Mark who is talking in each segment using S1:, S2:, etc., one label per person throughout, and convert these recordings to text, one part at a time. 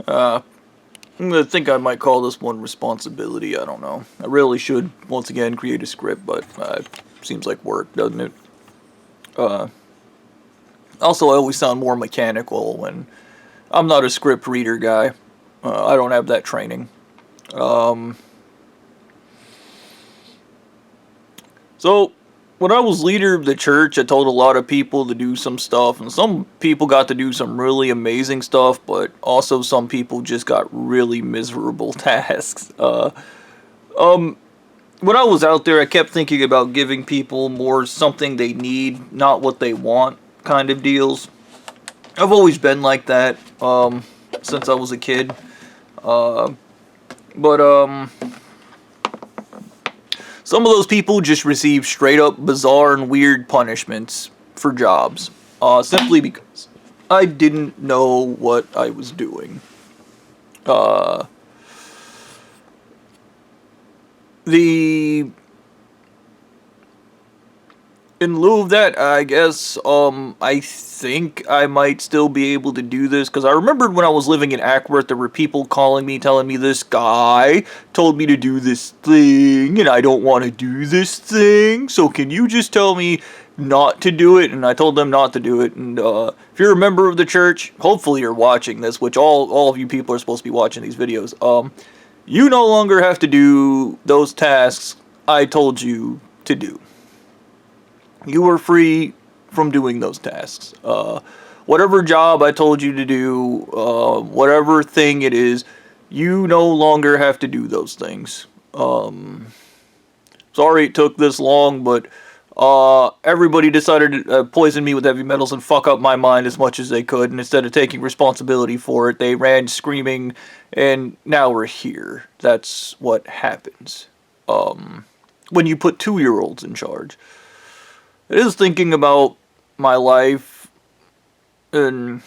S1: I think I might call this one responsibility. I don't know. I really should, once again, create a script, but seems like work, doesn't it? Also, I always sound more mechanical when I'm not a script reader guy. I don't have that training. So, when I was leader of the church, I told a lot of people to do some stuff, and some people got to do some really amazing stuff, but also some people just got really miserable tasks. When I was out there, I kept thinking about giving people more something they need, not what they want kind of deals. I've always been like that, since I was a kid. But some of those people just receive straight up bizarre and weird punishments for jobs, simply because I didn't know what I was doing. The In lieu of that, I guess, I think I might still be able to do this, because I remembered when I was living in Ackworth, there were people calling me, telling me this guy told me to do this thing, and I don't want to do this thing, so can you just tell me not to do it? And I told them not to do it, and, if you're a member of the church, hopefully you're watching this, which all of you people are supposed to be watching these videos, you no longer have to do those tasks I told you to do. You are free from doing those tasks. Whatever job I told you to do, whatever thing it is, you no longer have to do those things. Sorry it took this long, but everybody decided to poison me with heavy metals and fuck up my mind as much as they could, and instead of taking responsibility for it, they ran screaming, and now we're here. That's what happens when you put 2-year-olds in charge. It is thinking about my life, and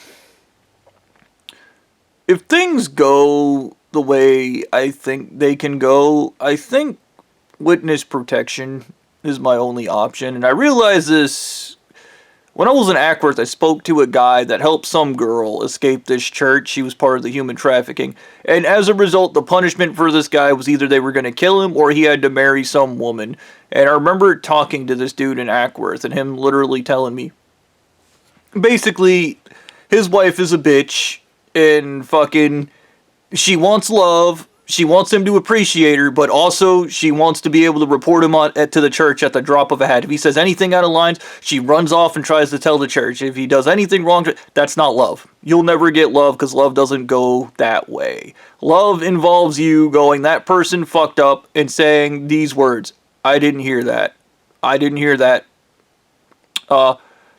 S1: if things go the way I think they can go, I think witness protection is my only option. And I realized this when I was in Ackworth. I spoke to a guy that helped some girl escape this church. She was part of the human trafficking, and as a result, the punishment for this guy was either they were going to kill him or he had to marry some woman. And I remember talking to this dude in Ackworth and him literally telling me, basically, his wife is a bitch and fucking, she wants love. She wants him to appreciate her, but also she wants to be able to report him to the church at the drop of a hat. If he says anything out of lines, she runs off and tries to tell the church. If he does anything wrong, that's not love. You'll never get love, because love doesn't go that way. Love involves you going, that person fucked up, and saying these words: I didn't hear that. I didn't hear that.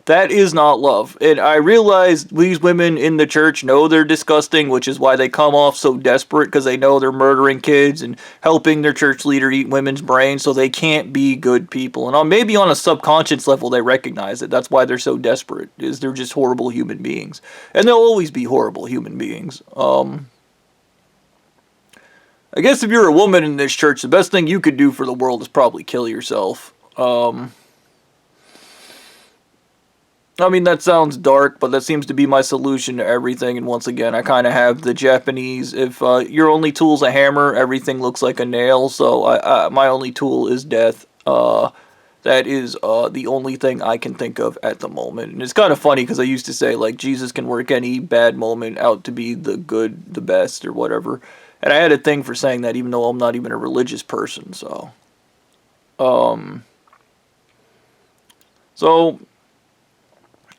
S1: That is not love. And I realize these women in the church know they're disgusting, which is why they come off so desperate, because they know they're murdering kids and helping their church leader eat women's brains, so they can't be good people. And maybe on a subconscious level they recognize it. That's why they're so desperate, is they're just horrible human beings. And they'll always be horrible human beings. I guess if you're a woman in this church, the best thing you could do for the world is probably kill yourself. I mean, that sounds dark, but that seems to be my solution to everything. And once again, I kind of have the Japanese, if your only tool's a hammer, everything looks like a nail. So my only tool is death. That is the only thing I can think of at the moment. And it's kind of funny, because I used to say, like, Jesus can work any bad moment out to be the good, the best, or whatever. And I had a thing for saying that, even though I'm not even a religious person, so.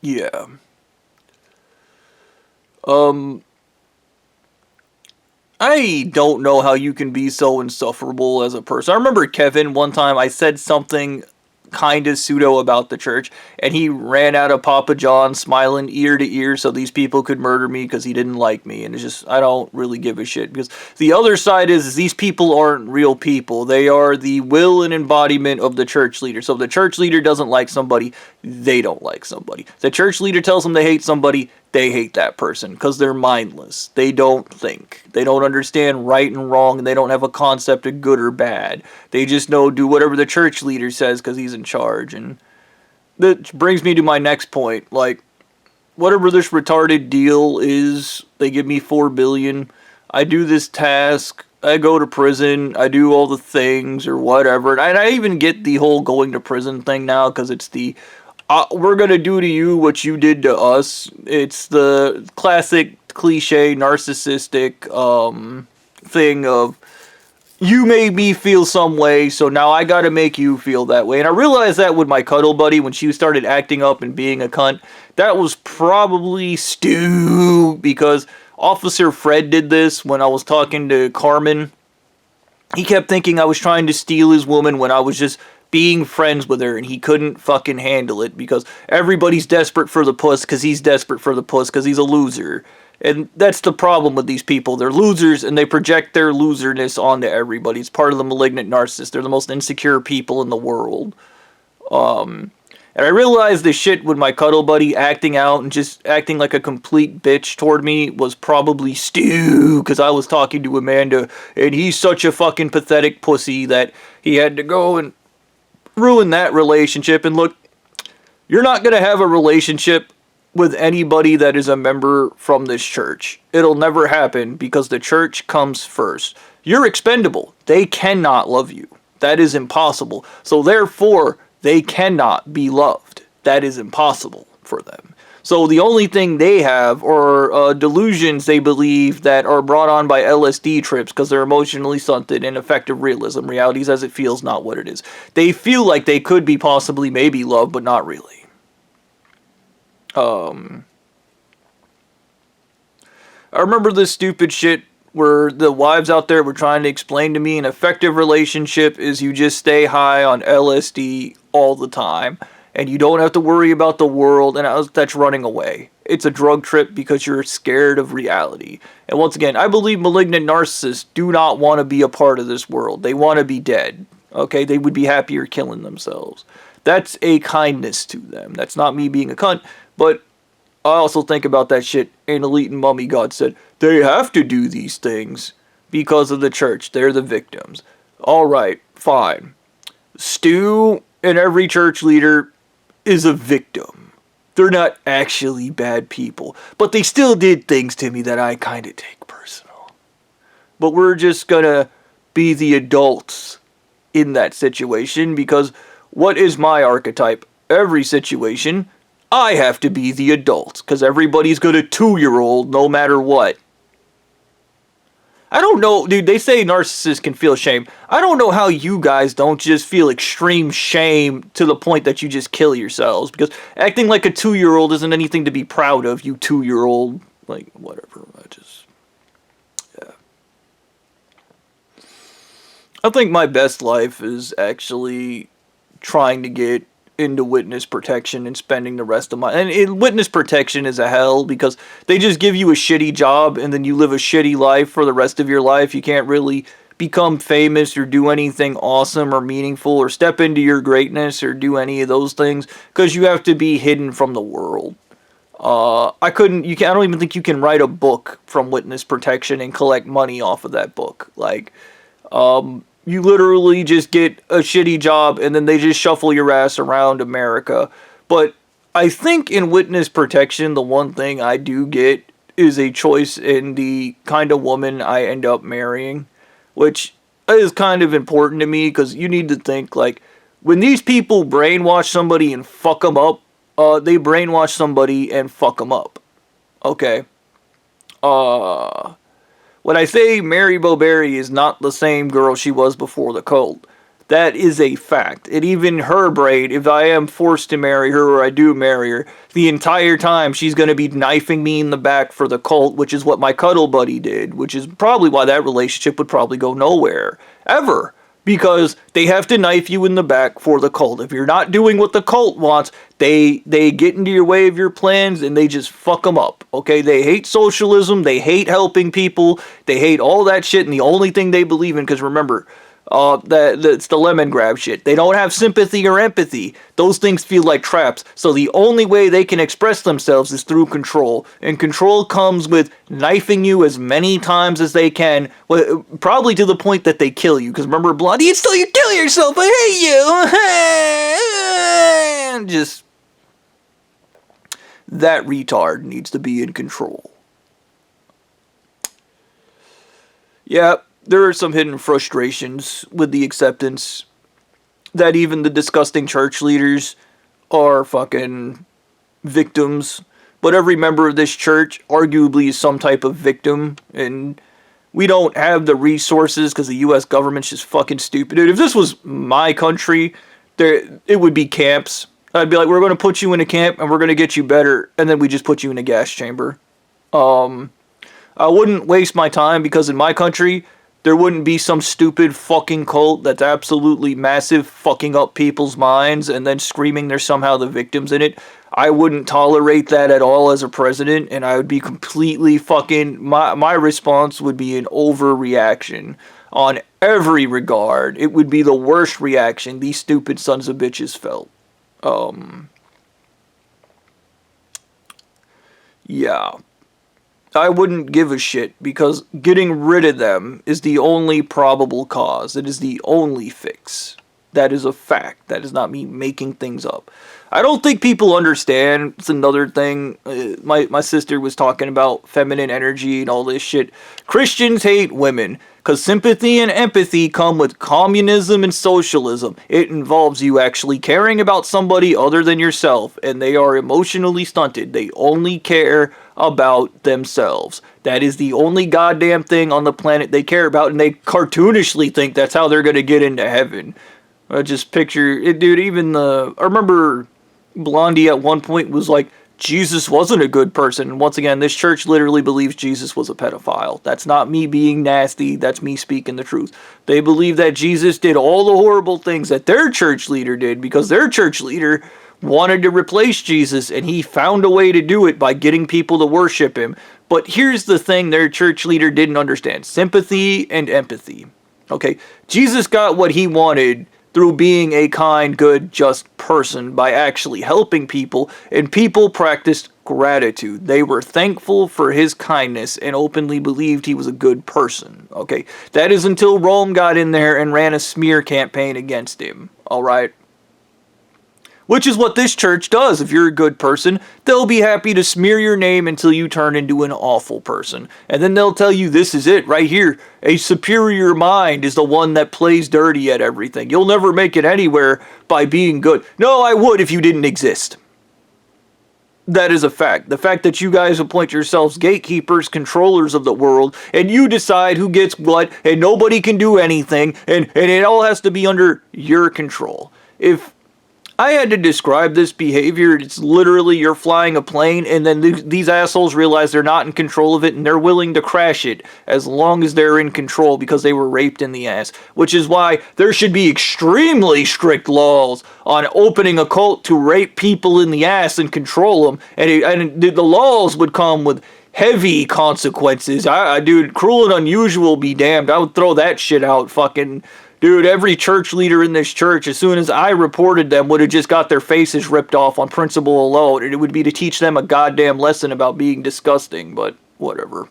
S1: Yeah. I don't know how you can be so insufferable as a person. I remember Kevin, one time I said something kind of pseudo about the church, and he ran out of Papa John smiling ear to ear so these people could murder me because he didn't like me. And it's just, I don't really give a shit, because the other side is these people aren't real people. They are the will and embodiment of the church leader. So if the church leader doesn't like somebody, they don't like somebody. The church leader tells them they hate somebody, they hate that person, because they're mindless. They don't think. They don't understand right and wrong, and they don't have a concept of good or bad. They just know, do whatever the church leader says because he's in charge. And that brings me to my next point. Like, whatever this retarded deal is They give me 4 billion. I do this task. I go to prison. I do all the things or whatever. And I even get the whole going to prison thing now because it's the we're gonna do to you what you did to us. It's the classic cliche narcissistic thing of you made me feel some way, so now I gotta make you feel that way. And I realized that with my cuddle buddy when she started acting up and being a cunt. That was probably Stu, because Officer Fred did this when I was talking to Carmen. He kept thinking I was trying to steal his woman when I was just being friends with her, and he couldn't fucking handle it because everybody's desperate for the puss because he's desperate for the puss because he's a loser. And that's the problem with these people. They're losers, and they project their loserness onto everybody. It's part of the malignant narcissist. They're the most insecure people in the world. And I realized this shit with my cuddle buddy acting out and just acting like a complete bitch toward me was probably Stu, because I was talking to Amanda, and he's such a fucking pathetic pussy that he had to go and ruin that relationship. And look, you're not going to have a relationship with anybody that is a member from this church. It'll never happen because the church comes first. You're expendable. They cannot love you. That is impossible. So therefore, they cannot be loved. That is impossible for them. So the only thing they have are delusions they believe that are brought on by LSD trips because they're emotionally stunted and effective realism. Realities as it feels, not what it is. They feel like they could be possibly maybe loved, but not really. I remember this stupid shit where the wives out there were trying to explain to me an effective relationship is you just stay high on LSD all the time and you don't have to worry about the world, and that's running away. It's a drug trip because you're scared of reality. And once again, I believe malignant narcissists do not want to be a part of this world. They want to be dead. Okay? They would be happier killing themselves. That's a kindness to them. That's not me being a cunt, but I also think about that shit. An elite and mummy god said, they have to do these things because of the church. They're the victims. Alright, fine. Stu and every church leader is a victim. They're not actually bad people. But they still did things to me that I kind of take personal. But we're just gonna be the adults in that situation because what is my archetype? Every situation, I have to be the adult because everybody's got a 2-year-old no matter what. I don't know, dude, they say narcissists can feel shame. I don't know how you guys don't just feel extreme shame to the point that you just kill yourselves. Because acting like a 2-year-old isn't anything to be proud of, you 2-year-old. Like, whatever, yeah. I think my best life is actually trying to get into witness protection and spending the rest of my... And witness protection is a hell because they just give you a shitty job and then you live a shitty life for the rest of your life. You can't really become famous or do anything awesome or meaningful or step into your greatness or do any of those things because you have to be hidden from the world. I don't even think you can write a book from witness protection and collect money off of that book. Like, you literally just get a shitty job and then they just shuffle your ass around America. But I think in witness protection, the one thing I do get is a choice in the kind of woman I end up marrying, which is kind of important to me because you need to think, like, when these people brainwash somebody and fuck them up, they brainwash somebody and fuck them up. Okay? When I say Mary Bowberry is not the same girl she was before the cult, that is a fact. And even her brain, if I am forced to marry her or I do marry her, the entire time she's going to be knifing me in the back for the cult, which is what my cuddle buddy did, which is probably why that relationship would probably go nowhere. Ever. Because they have to knife you in the back for the cult. If you're not doing what the cult wants, they get into your way of your plans and they just fuck them up. Okay? They hate socialism. They hate helping people. They hate all that shit. And the only thing they believe in, because remember, it's the lemon grab shit. They don't have sympathy or empathy. Those things feel like traps. So the only way they can express themselves is through control. And control comes with knifing you as many times as they can. Probably to the point that they kill you. Because remember, Blondie, it's till you kill yourself. I hate you. Just... that retard needs to be in control. Yeah, there are some hidden frustrations with the acceptance that even the disgusting church leaders are fucking victims. But every member of this church arguably is some type of victim, and we don't have the resources because the U.S. government's just fucking stupid. Dude, if this was my country, it would be camps. I'd be like, we're going to put you in a camp and we're going to get you better, and then we just put you in a gas chamber. I wouldn't waste my time because in my country, there wouldn't be some stupid fucking cult that's absolutely massive, fucking up people's minds and then screaming they're somehow the victims in it. I wouldn't tolerate that at all as a president, and I would be completely fucking... My response would be an overreaction on every regard. It would be the worst reaction these stupid sons of bitches felt. Yeah. I wouldn't give a shit because getting rid of them is the only probable cause. It is the only fix. That is a fact. That is not me making things up. I don't think people understand. It's another thing. My sister was talking about feminine energy and all this shit. Christians hate women because sympathy and empathy come with communism and socialism. It involves you actually caring about somebody other than yourself, and they are emotionally stunted. They only care about themselves. That is the only goddamn thing on the planet they care about, and they cartoonishly think that's how they're gonna get into heaven. I just picture it, dude. I remember Blondie at one point was like, Jesus wasn't a good person. And once again, this church literally believes Jesus was a pedophile. That's not me being nasty. That's me speaking the truth. They believe that Jesus did all the horrible things that their church leader did because their church leader wanted to replace Jesus, and he found a way to do it by getting people to worship him. But here's the thing their church leader didn't understand. Sympathy and empathy. Okay, Jesus got what he wanted through being a kind, good, just person by actually helping people, and people practiced gratitude. They were thankful for his kindness and openly believed he was a good person. Okay, that is until Rome got in there and ran a smear campaign against him. Alright? Which is what this church does. If you're a good person, they'll be happy to smear your name until you turn into an awful person. And then they'll tell you this is it right here. A superior mind is the one that plays dirty at everything. You'll never make it anywhere by being good. No, I would if you didn't exist. That is a fact. The fact that you guys appoint yourselves gatekeepers, controllers of the world, and you decide who gets what, and nobody can do anything, and it all has to be under your control. If I had to describe this behavior, it's literally you're flying a plane and then these assholes realize they're not in control of it and they're willing to crash it as long as they're in control because they were raped in the ass. Which is why there should be extremely strict laws on opening a cult to rape people in the ass and control them. And the laws would come with heavy consequences. Dude, cruel and unusual be damned. I would throw that shit out fucking... Dude, every church leader in this church, as soon as I reported them, would have just got their faces ripped off on principle alone. And it would be to teach them a goddamn lesson about being disgusting, but whatever.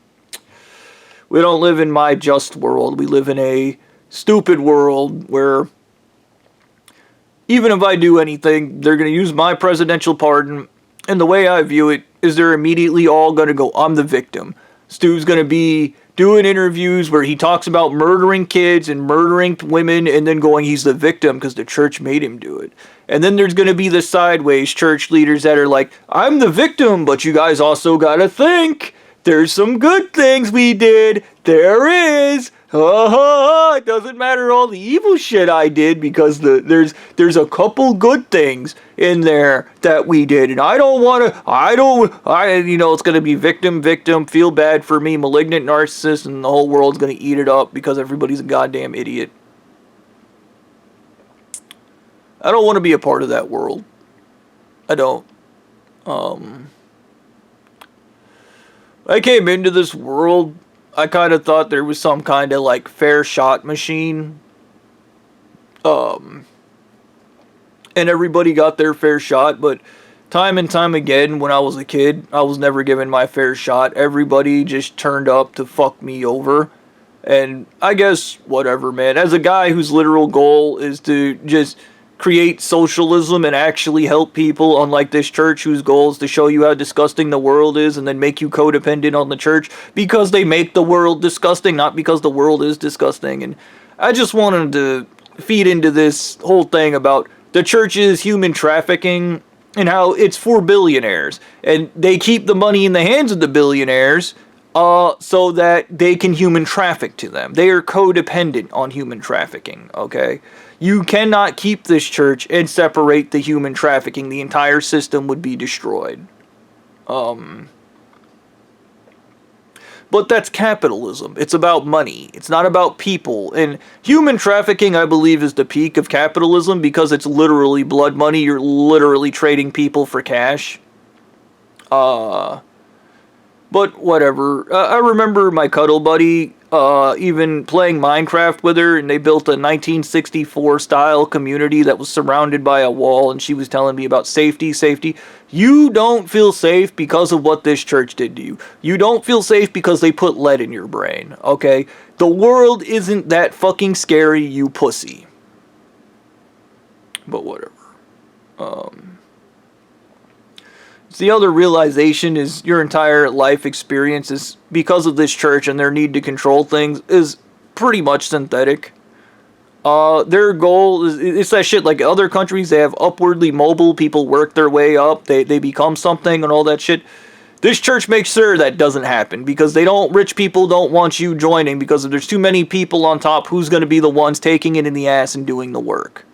S1: We don't live in my just world. We live in a stupid world where even if I do anything, they're going to use my presidential pardon. And the way I view it is they're immediately all going to go, I'm the victim. Stu's going to be doing interviews where he talks about murdering kids and murdering women and then going he's the victim because the church made him do it. And then there's going to be the sideways church leaders that are like, I'm the victim, but you guys also got to think there's some good things we did. There is. It doesn't matter all the evil shit I did because there's a couple good things in there that we did, and it's gonna be victim, feel bad for me, malignant narcissist, and the whole world's gonna eat it up because everybody's a goddamn idiot. I don't want to be a part of that world. I don't. I came into this world, I kind of thought there was some kind of like fair shot machine. And everybody got their fair shot, but time and time again when I was a kid, I was never given my fair shot. Everybody just turned up to fuck me over. And I guess, whatever, man. As a guy whose literal goal is to just create socialism and actually help people, unlike this church whose goal is to show you how disgusting the world is and then make you codependent on the church because they make the world disgusting, not because the world is disgusting. And I just wanted to feed into this whole thing about the church's human trafficking and how it's for billionaires. And they keep the money in the hands of the billionaires so that they can human traffic to them. They are codependent on human trafficking, okay? You cannot keep this church and separate the human trafficking. The entire system would be destroyed. But that's capitalism. It's about money. It's not about people. And human trafficking, I believe, is the peak of capitalism because it's literally blood money. You're literally trading people for cash. But whatever. I remember my cuddle buddy even playing Minecraft with her, and they built a 1964 style community that was surrounded by a wall, and she was telling me about safety. You don't feel safe because of what this church did to you. You don't feel safe because they put lead in your brain, okay? The world isn't that fucking scary, you pussy. But whatever. The other realization is your entire life experience is because of this church and their need to control things is pretty much synthetic. Their goal is, it's that shit like other countries, they have upwardly mobile, people work their way up, they become something and all that shit. This church makes sure that doesn't happen because rich people don't want you joining because if there's too many people on top, who's going to be the ones taking it in the ass and doing the work?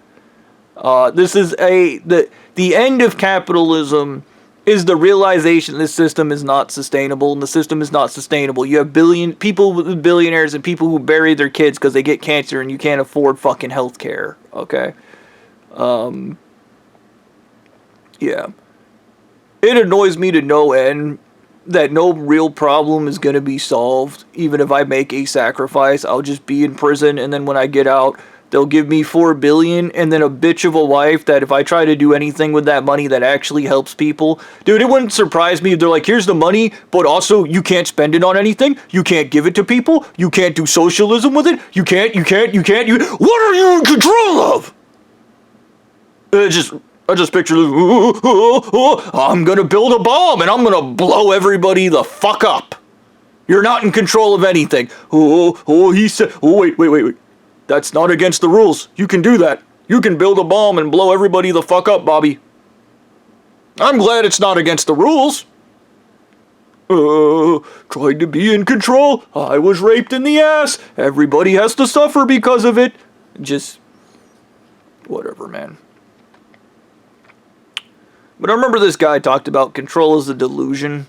S1: This is the end of capitalism is the realization this system is not sustainable, and the system is not sustainable. You have billionaires and people who bury their kids because they get cancer and you can't afford fucking health care, okay? Yeah. It annoys me to no end that no real problem is going to be solved. Even if I make a sacrifice, I'll just be in prison, and then when I get out, they'll give me $4 billion and then a bitch of a wife that if I try to do anything with that money that actually helps people. Dude, it wouldn't surprise me if they're like, here's the money, but also you can't spend it on anything. You can't give it to people. You can't do socialism with it. You can't. What are you in control of? I just picture this. I'm going to build a bomb and I'm going to blow everybody the fuck up. You're not in control of anything. He said, wait. That's not against the rules. You can do that. You can build a bomb and blow everybody the fuck up, Bobby. I'm glad it's not against the rules. Tried to be in control. I was raped in the ass. Everybody has to suffer because of it. Just, whatever, man. But I remember this guy talked about control as a delusion.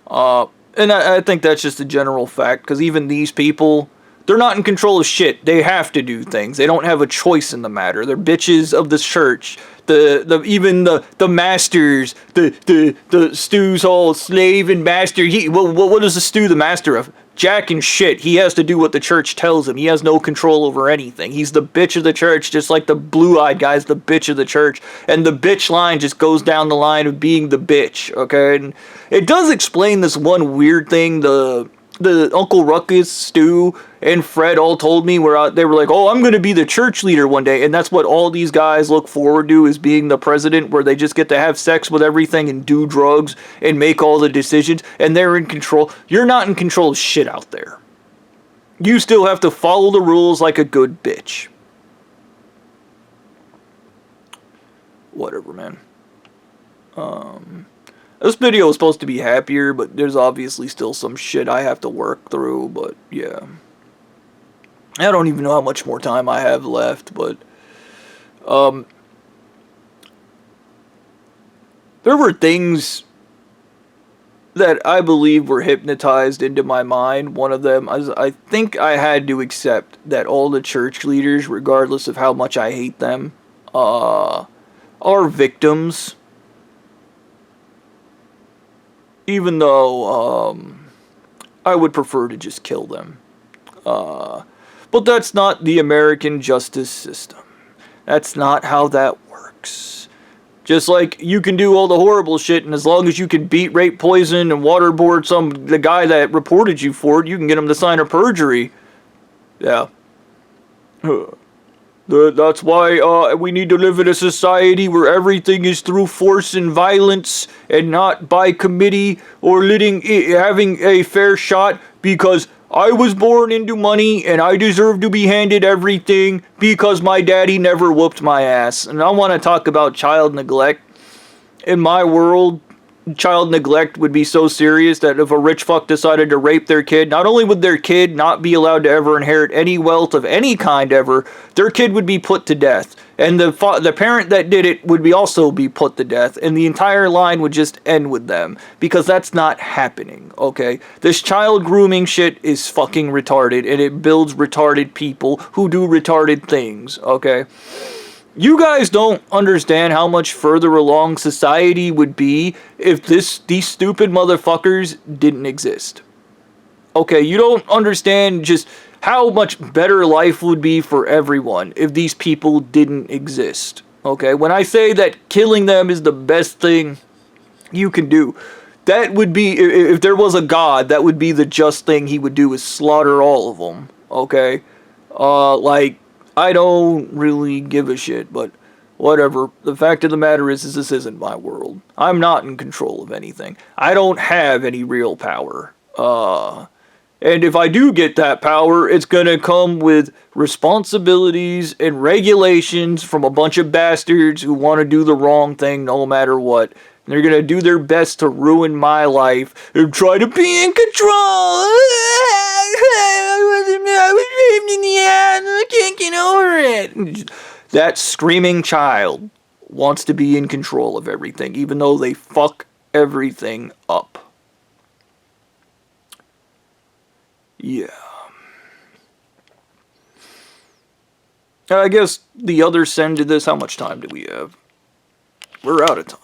S1: And I think that's just a general fact, because even these people, they're not in control of shit. They have to do things. They don't have a choice in the matter. They're bitches of the church. Even the masters, the Stu's whole slave and master. What is the Stu the master of? Jack and shit. He has to do what the church tells him. He has no control over anything. He's the bitch of the church, just like the blue-eyed guy's the bitch of the church. And the bitch line just goes down the line of being the bitch, okay? And it does explain this one weird thing the Uncle Ruckus, Stu, and Fred all told me where they were like, oh, I'm going to be the church leader one day. And that's what all these guys look forward to, is being the president, where they just get to have sex with everything and do drugs and make all the decisions. And they're in control. You're not in control of shit out there. You still have to follow the rules like a good bitch. Whatever, man. This video is supposed to be happier, but there's obviously still some shit I have to work through, but yeah. I don't even know how much more time I have left, but there were things that I believe were hypnotized into my mind. One of them, I think I had to accept that all the church leaders, regardless of how much I hate them, are victims. Even though I would prefer to just kill them. But that's not the American justice system. That's not how that works. Just like you can do all the horrible shit, and as long as you can beat, rape, poison, and waterboard the guy that reported you for it, you can get him to sign a perjury. Yeah. That's why we need to live in a society where everything is through force and violence and not by committee or having a fair shot, because I was born into money and I deserve to be handed everything because my daddy never whooped my ass. And I want to talk about child neglect. In my world, child neglect would be so serious that if a rich fuck decided to rape their kid, not only would their kid not be allowed to ever inherit any wealth of any kind ever, their kid would be put to death. And the parent that did it would also be put to death, and the entire line would just end with them, because that's not happening, okay? This child grooming shit is fucking retarded, and it builds retarded people who do retarded things, okay? You guys don't understand how much further along society would be if these stupid motherfuckers didn't exist. Okay, you don't understand just how much better life would be for everyone if these people didn't exist. Okay, when I say that killing them is the best thing you can do, that would be, if there was a god, that would be the just thing he would do, is slaughter all of them. Okay? Like, I don't really give a shit, but whatever. The fact of the matter is this isn't my world. I'm not in control of anything. I don't have any real power. And if I do get that power, it's gonna come with responsibilities and regulations from a bunch of bastards who want to do the wrong thing no matter what. And they're gonna do their best to ruin my life and try to be in control. I was raped in the ass, I can't get over it. That screaming child wants to be in control of everything, even though they fuck everything up. Yeah. I guess the other send to this, how much time do we have? We're out of time.